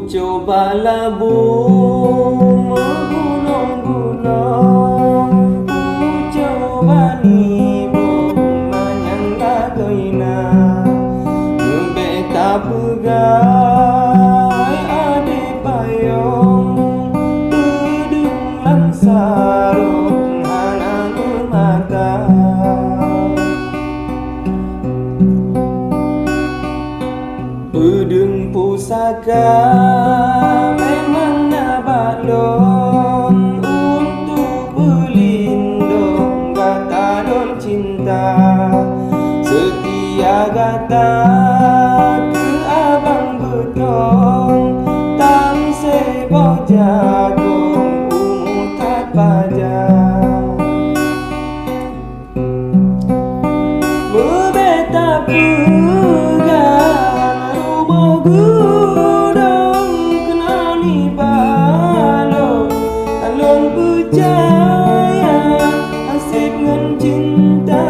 cobalah bung menggunung-gunung, coba ni bung menyangga goina, beta pegai ade payung, tudung langsarung hana mata. Pedeng pusaka memang nabalon untuk berlindung kata don cinta, setia kata ke abang betong, tang sebo jagung umutat pajak. Bebeta gudang kenani balon, alon percaya asik ngan cinta,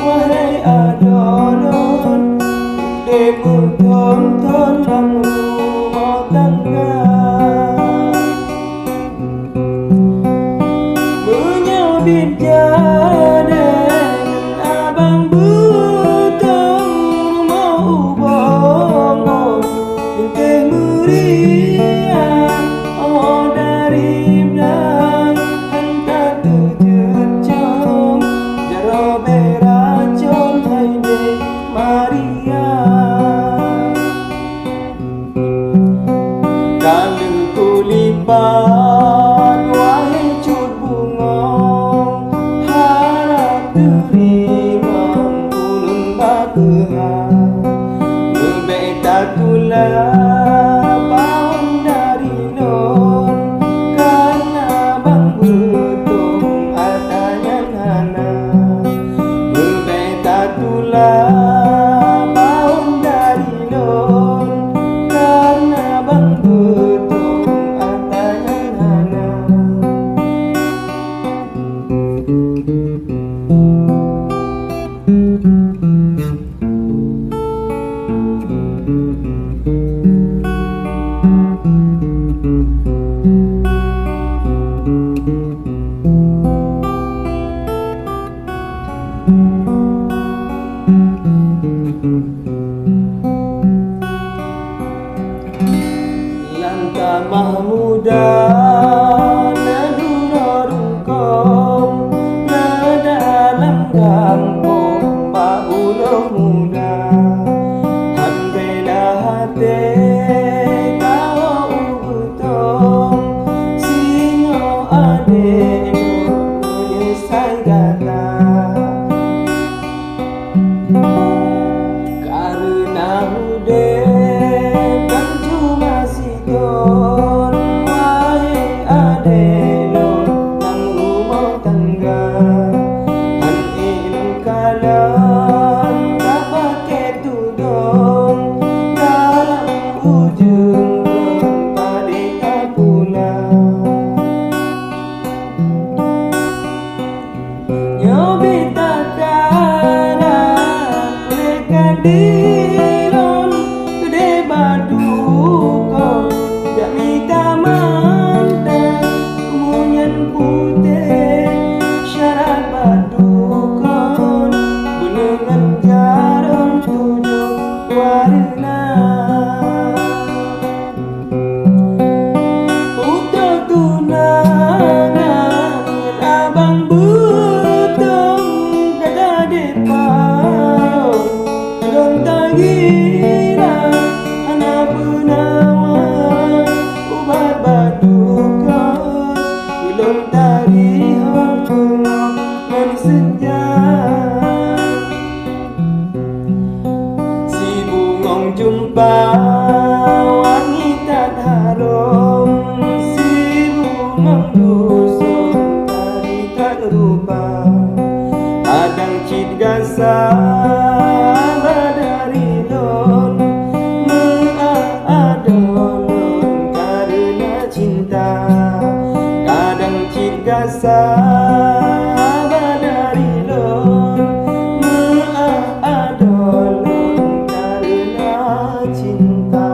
wahai adonon ude bertonton dalam rumah tangga. Menyabit jaden abang betong mau bongong, inteh meriah awal dari belah, hantar terjecong jaro beracun hai de Maria. Kalau kulipat wahai cut bungong, harap terima ulun bagehan, bebeta tulah paun dari non, karena bang betong adanya hana, bebeta tulah paun dari non, karena bang betong adanya hana. Langkah mahmuda nadura rungkong, na dalam kampung paulo muda, han bela hati kau ubutong, singo ade menyesai gata, karena ude kan cuma siton, wahai ade non nang rumah tangga, han ilmu kalan tak pakai tudung, dalam ujung belum tadika pula. Nyobita kana mereka dilon gede baduko, jak minta manda kemunyan putih syarat badukon, benengan jarum tujuh warna. Untuk tunangan abang betong kata depayong, don tagira anak penawan ubat badukan, belum tarihon dan sejak. Si bungong jumpa wanita harum, si bungong dusun tari tak rupa, adang cid gasa badari don, meadon karena cinta, kadang cid gasa badari don, meadon karena cinta.